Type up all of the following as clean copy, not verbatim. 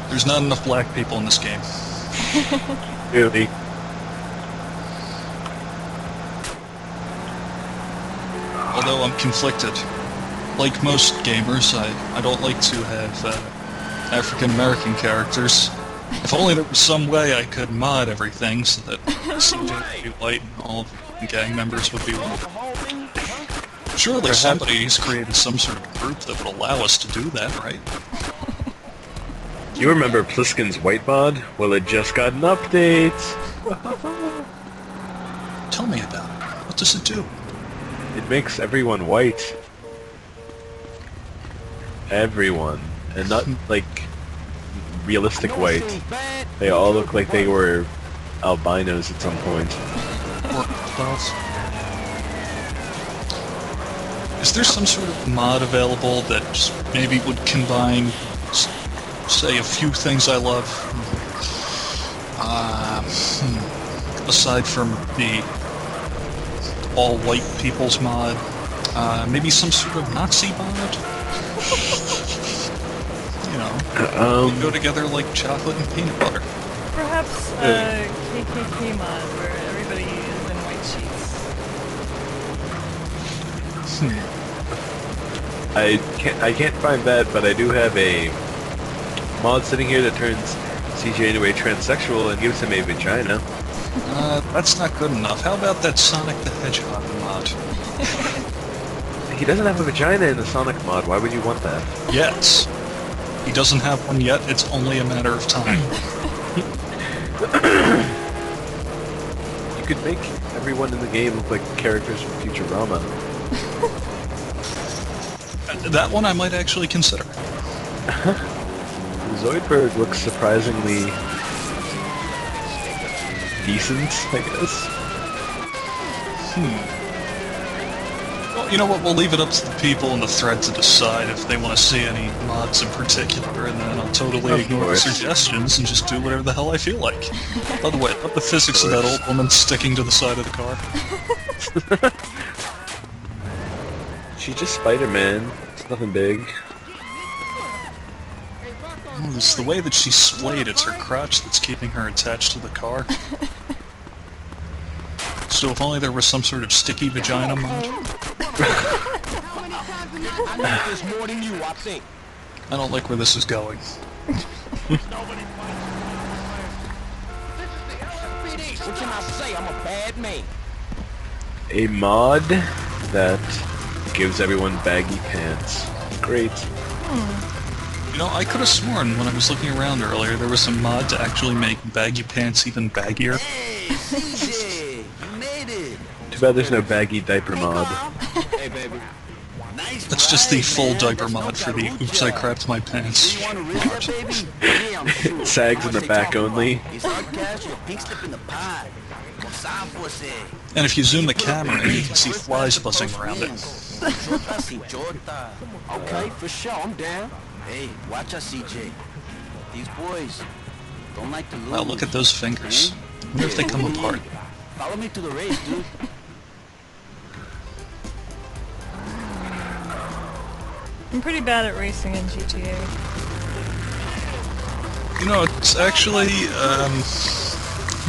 There's not enough black people in this game. Really. Although I'm conflicted. Like most gamers, I don't like to have African American characters. If only there was some way I could mod everything so that CJ would be white and all of the gang members would be white. Surely somebody's created some sort of group that would allow us to do that, right? You remember Pliskin's white mod? Well, it just got an update. Tell me about it. What does it do? It makes everyone white. Everyone. And not, like, realistic white. They all look like they were albinos at some point. Is there some sort of mod available that maybe would combine, say, a few things I love? Aside from the all-white people's mod, maybe some sort of Nazi mod? You know, they go together like chocolate and peanut butter. Perhaps a KKK mod where everybody is in white sheets. I can't find that, but I do have a mod sitting here that turns CJ into a transsexual and gives him a vagina. That's not good enough. How about that Sonic the Hedgehog mod? He doesn't have a vagina in the Sonic mod. Why would you want that? Yet. He doesn't have one yet. It's only a matter of time. You could make everyone in the game look like characters from Futurama. That one I might actually consider. Zoidberg looks surprisingly decent, I guess. Well, you know what? We'll leave it up to the people in the thread to decide if they want to see any mods in particular, and then I'll totally ignore the suggestions and just do whatever the hell I feel like. By the way, I love the physics of that old woman sticking to the side of the car. She's just Spider-Man. It's nothing big. It's the way that she's splayed. It's her crotch that's keeping her attached to the car. So if only there was some sort of sticky vagina mod. I don't like where this is going. What can I say? I'm a bad man. A mod that gives everyone baggy pants. Great. You know, I could have sworn when I was looking around earlier there was some mod to actually make baggy pants even baggier. Hey, CJ, you made it. Too bad there's no baggy diaper mod. Hey, baby. Nice That's just the ride, full man. diaper mod for the oops I crapped my pants. You want to risk that, baby? Yeah, I'm sure. It sags in the back only. It's our cash, your pink slip in the pie. And if you zoom the camera in, you can see flies buzzing around it. Okay, for sure, I'm down. Hey, watch us, CJ. These boys don't like to lose. Wow, look at those fingers. I wonder if they come apart. Follow me to the race, dude. I'm pretty bad at racing in GTA. You know, it's actually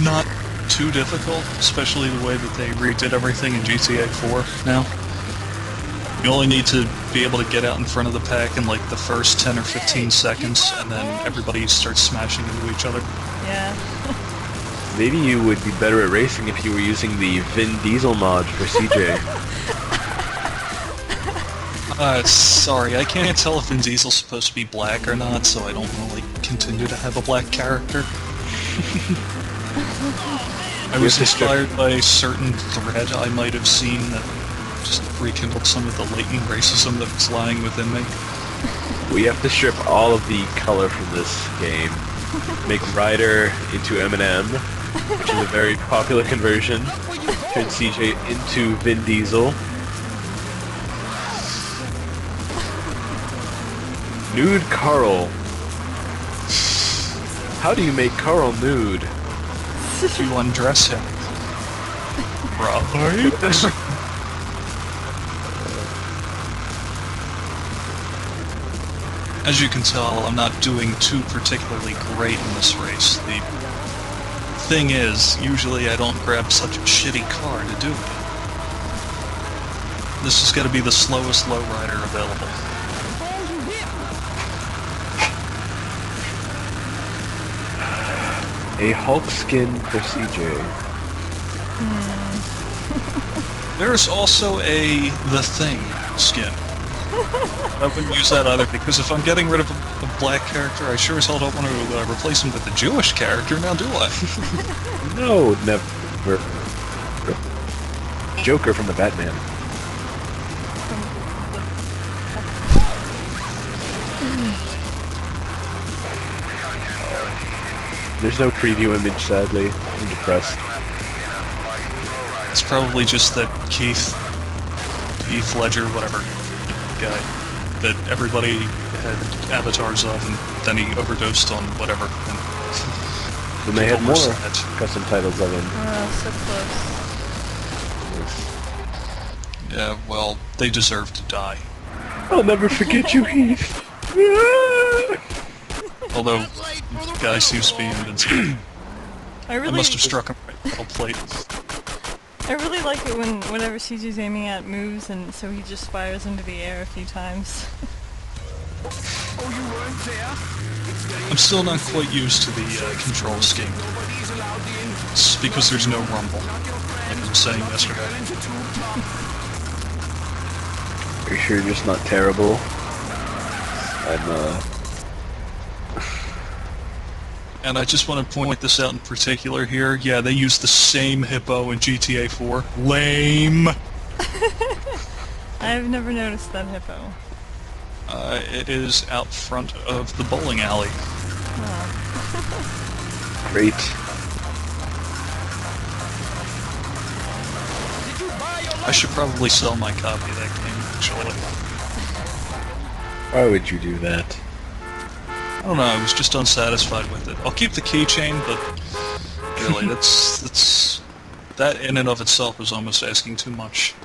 not too difficult, especially the way that they redid everything in GTA 4 now. You only need to be able to get out in front of the pack in like the first 10 or 15 seconds, and then everybody starts smashing into each other. Yeah. Maybe you would be better at racing if you were using the Vin Diesel mod for CJ. Sorry, I can't tell if Vin Diesel's supposed to be black or not, so I don't really continue to have a black character. I was inspired by a certain thread I might have seen that just rekindled some of the latent racism that was lying within me. We have to strip all of the color from this game. Make Ryder into Eminem, which is a very popular conversion. Turn CJ into Vin Diesel. Nude Carl. How do you make Carl nude? You undress him. Right? As you can tell, I'm not doing too particularly great in this race. The thing is, usually I don't grab such a shitty car to do it. This is going to be the slowest lowrider available. A Hulk skin for CJ. There's also a The Thing skin. I wouldn't use that either, because if I'm getting rid of a black character, I sure as hell don't want to replace him with a Jewish character, now do I? No, never. Joker from the Batman. There's no preview image, sadly. I'm depressed. It's probably just that Keith Ledger, whatever guy, that everybody had avatars of, and then he overdosed on whatever. And Then they had more sad. custom titles of him. So close. Yeah, well, they deserve to die. I'll never forget you, Heath. Although, the guy seems to be invincible. I must have struck him right in the metal plate. I really like it whenever CJ's aiming at moves, and so he just fires into the air a few times. I'm still not quite used to the control scheme. It's because there's no rumble, like I was saying yesterday. Are you sure you're just not terrible? And I just want to point this out in particular here. Yeah, they use the same hippo in GTA 4. Lame! I've never noticed that hippo. It is out front of the bowling alley. Oh. Great. I should probably sell my copy of that game, actually. Why would you do that? I don't know, I was just unsatisfied with it. I'll keep the keychain, but really, that's that in and of itself is almost asking too much.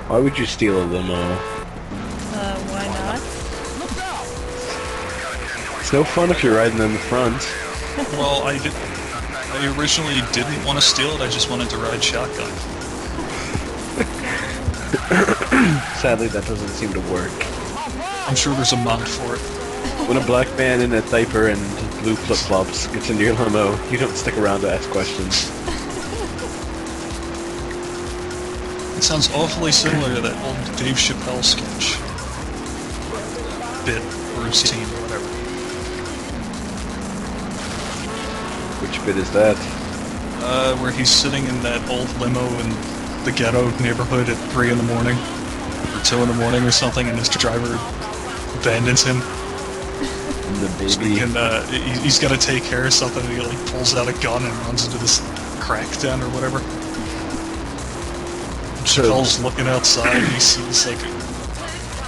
Why would you steal a limo? Why not? It's no fun if you're riding in the front. Well, I originally didn't want to steal it, I just wanted to ride shotgun. Sadly, that doesn't seem to work. I'm sure there's a mod for it. When a black man in a diaper and blue flip-flops gets into your limo, you don't stick around to ask questions. It sounds awfully similar to that old Dave Chappelle sketch. Bit, or scene, or whatever. Which bit is that? Where he's sitting in that old limo in the ghetto neighborhood at 3 in the morning, or 2 in the morning or something, and his driver abandons him. And the baby. So he's got to take care of something, and he like pulls out a gun and runs into this crack den or whatever. Chappelle's looking outside, and he sees like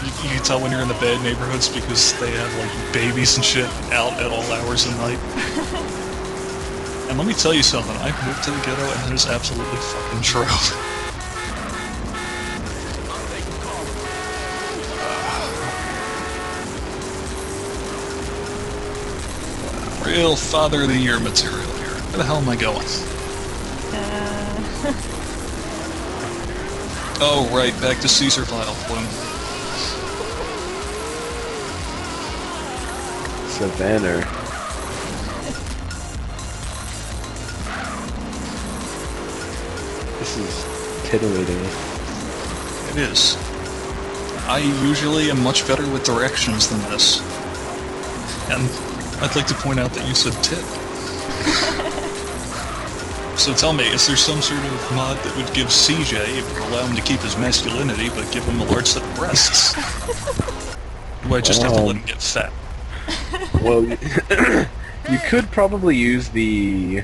you can tell when you're in the bad neighborhoods because they have like babies and shit out at all hours of the night. And let me tell you something, I've moved to the ghetto and that is absolutely fucking true. Real Father of the Year material here. Where the hell am I going? Oh, right, back to Cesar file, Bloom. Savannah. This is titillating. It is. I usually am much better with directions than this. And I'd like to point out that you said tit. So tell me, is there some sort of mod that would give CJ, it would allow him to keep his masculinity, but give him a large set of breasts? Do I just have to let him get fat? Well, you could probably use the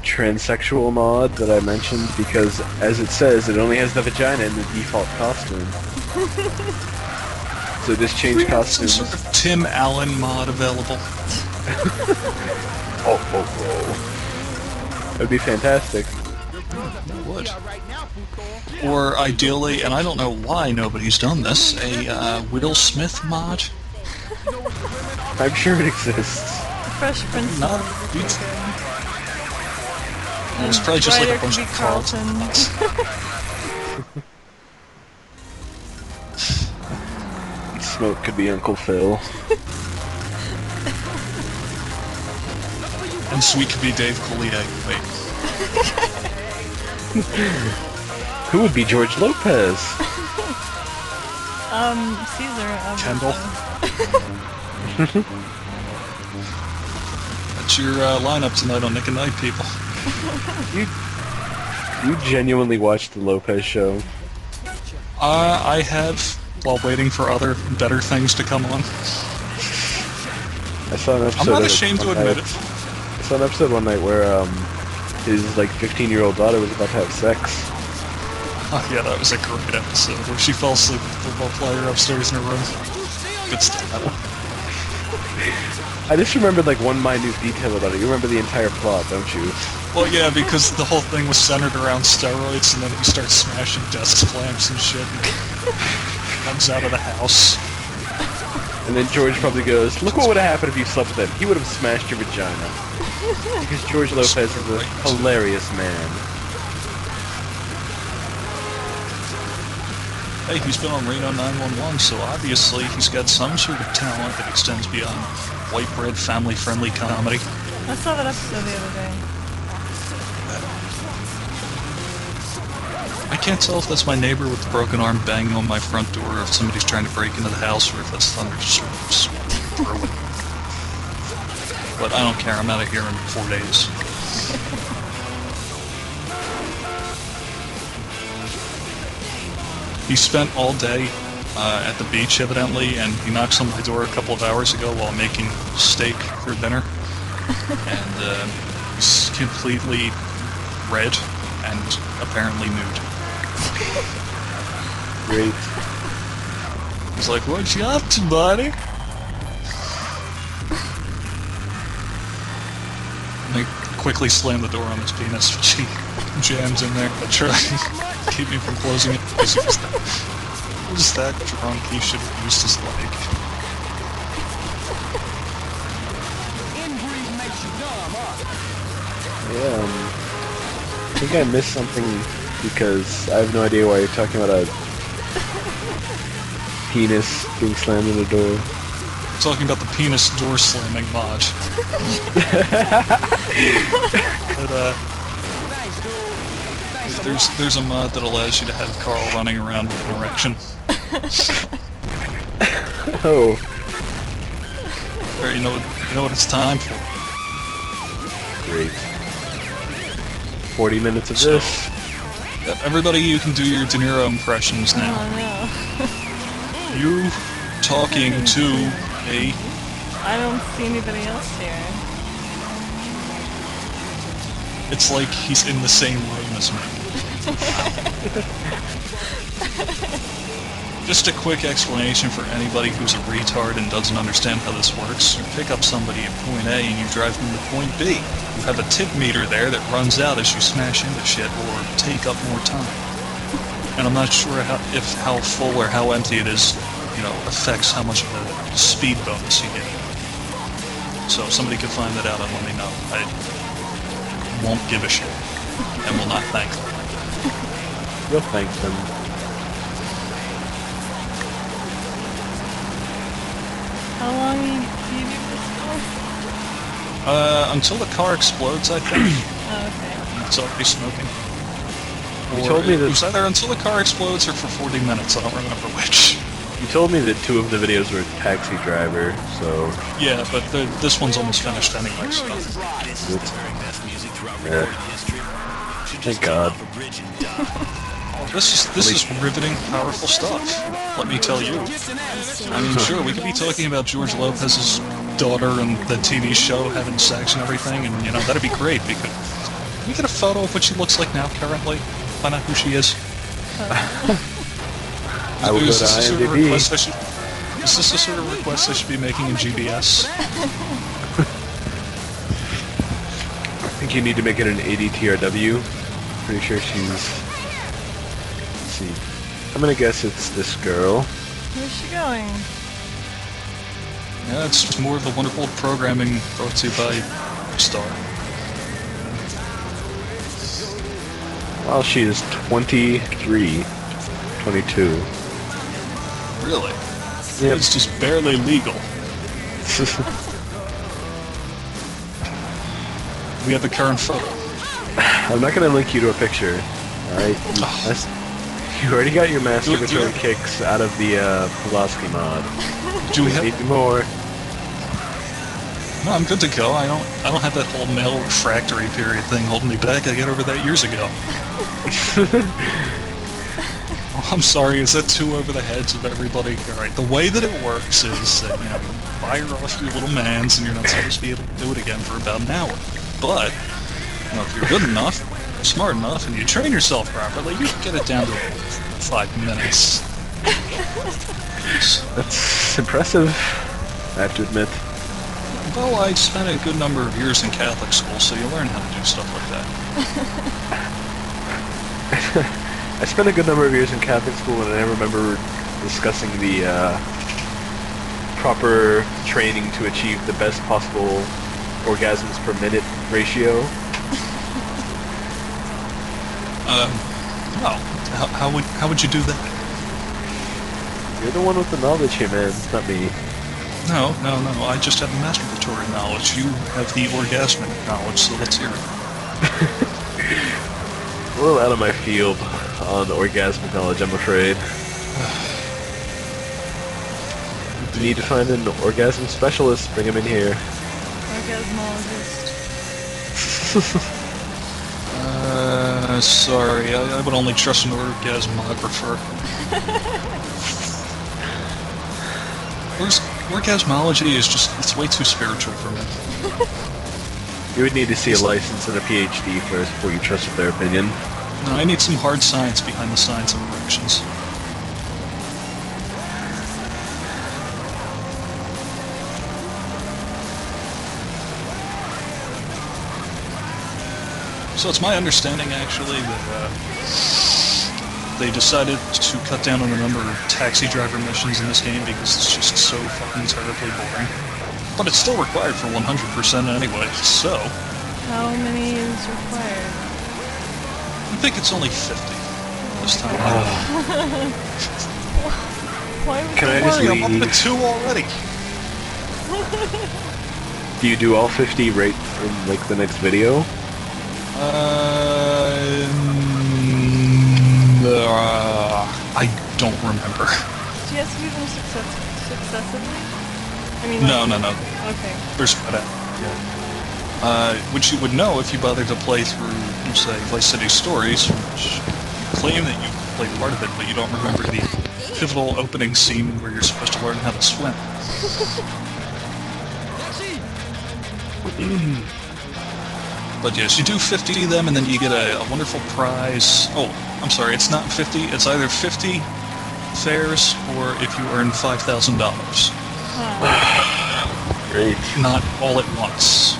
transsexual mod that I mentioned, because, as it says, it only has the vagina in the default costume. So just change Some costumes. sort of Tim Allen mod available? Oh. That would be fantastic. Would. Or ideally, and I don't know why nobody's done this, a Will Smith mod. I'm sure it exists. Fresh Prince. Not. It's probably just like a Ryder bunch could of be Carlton. Smoke could be Uncle Phil. And Sweet could be Dave Coulier. Wait. Who would be George Lopez? Cesar. Kendall. That's your lineup tonight on Nick and Night, people. You genuinely watched the Lopez show? I have, while waiting for other, better things to come on. I saw an episode. I'm not of ashamed to one admit night- it. I saw an episode one night where his like 15-year-old daughter was about to have sex. Oh yeah, that was a great episode where she fell asleep with the football player upstairs in her room. Good stuff. I just remembered like one minute detail about it. You remember the entire plot, don't you? Well, yeah, because the whole thing was centered around steroids, and then he starts smashing desk clamps and shit, and comes out of the house. And then George probably goes, "Look what would have happened if you slept with him. He would have smashed your vagina." Because George Lopez is a hilarious man. Hey, he's been on Reno 911, so obviously he's got some sort of talent that extends beyond white bread, family-friendly comedy. I saw that episode the other day. I can't tell if that's my neighbor with the broken arm banging on my front door, or if somebody's trying to break into the house, or if that's thunder just brewing. But I don't care, I'm out of here in 4 days. He spent all day at the beach, evidently, and he knocks on my door a couple of hours ago while making steak for dinner. And he's completely red and apparently nude. Great. He's like, "What you up to, buddy?" And I quickly slam the door on his penis, which he jams in there. I try and keep me from closing it. Because he was that drunk, he should have used his leg. Yeah, I think I missed something because I have no idea why you're talking about a penis being slammed in a door. Talking about the penis door slamming mod. But, there's a mod that allows you to have Carl running around with an erection. Oh, Or you know what it's time for. great. 40 minutes of So, this. everybody, you can do your De Niro impressions now. Oh no. You talking to a... I don't see anybody else here. It's like he's in the same room as me. Just a quick explanation for anybody who's a retard and doesn't understand how this works. You pick up somebody at point A and you drive them to point B. You have a tip meter there that runs out as you smash into shit or take up more time. And I'm not sure how full or how empty it is, affects how much of a speed bonus you get. So if somebody could find that out and let me know. I won't give a shit and will not thank them. You'll thank them. How long do you do this for? Until the car explodes, I think. Oh, okay. It's already smoking. You Or told me it that- was either until the car explodes or for 40 minutes. I don't remember which. You told me that 2 of the videos were Taxi Driver, so... Yeah, but this one's almost finished anyway, so... Yeah. Thank God. This is riveting, powerful stuff. Let me tell you. I mean, sure, we could be talking about George Lopez's daughter and the TV show having sex and everything, and, that'd be great. Can we get a photo of what she looks like now, currently? Find out who she is. I will go to Is this the sort of IMDb. request is this the sort of request I should be making in GBS? I think you need to make it an 80 TRW. Pretty sure she's... Let's see. I'm gonna guess it's this girl. Where's she going? Yeah, it's more of the wonderful programming brought to you by Star. Well, she is 23, 22. Really? Yep. It's just barely legal. We have the current photo. I'm not gonna link you to a picture. Alright? You already got your masturbatory kicks out of the Pulaski mod. Do we Need have... more? No, I'm good to go. I don't have that whole male refractory period thing holding me back. I got over that years ago. Oh, I'm sorry, is that too over the heads of everybody? Alright, the way that it works is that, you fire off your little mans and you're not supposed to be able to do it again for about an hour. But, if you're good enough, smart enough, and you train yourself properly, you can get it down to 5 minutes. That's impressive, I have to admit. Well, I spent a good number of years in Catholic school, so you learn how to do stuff like that. I spent a good number of years in Catholic school, and I remember discussing the proper training to achieve the best possible orgasms per minute ratio. Well, how would you do that? You're the one with the knowledge here, man. It's not me. No, I just have the masturbatory knowledge. You have the orgasmic knowledge, so let's hear it. A little out of my field on orgasmic knowledge, I'm afraid. You need to find an orgasm specialist. Bring him in here. Orgasmologist. Sorry, I would only trust an orgasmographer. Orgasmology is it's way too spiritual for me. You would need to see a license and a PhD first before you trusted their opinion. No, I need some hard science behind the science of erections. So it's my understanding, actually, that they decided to cut down on the number of taxi driver missions in this game because it's just so fucking terribly boring. But it's still required for 100% anyway, so... How many is required? I think it's only 50 this time. Why would Can you I just Worry, I'm up leave? to 2 already. Do you do all 50 right in, like, the next video? I don't remember. Do you have to do them successively? I mean, No. Okay. They're spread out. Yeah. Which you would know if you bothered to play through, say, Vice City Stories, which you claim that you played part of it, but you don't remember the pivotal opening scene where you're supposed to learn how to swim. But yes, you do 50 of them, and then you get a wonderful prize. Oh, I'm sorry, it's not 50. It's either 50 fares or if you earn $5,000. Great. Not all at once.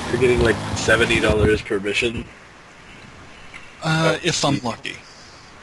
You're getting like $70 per mission. If I'm lucky.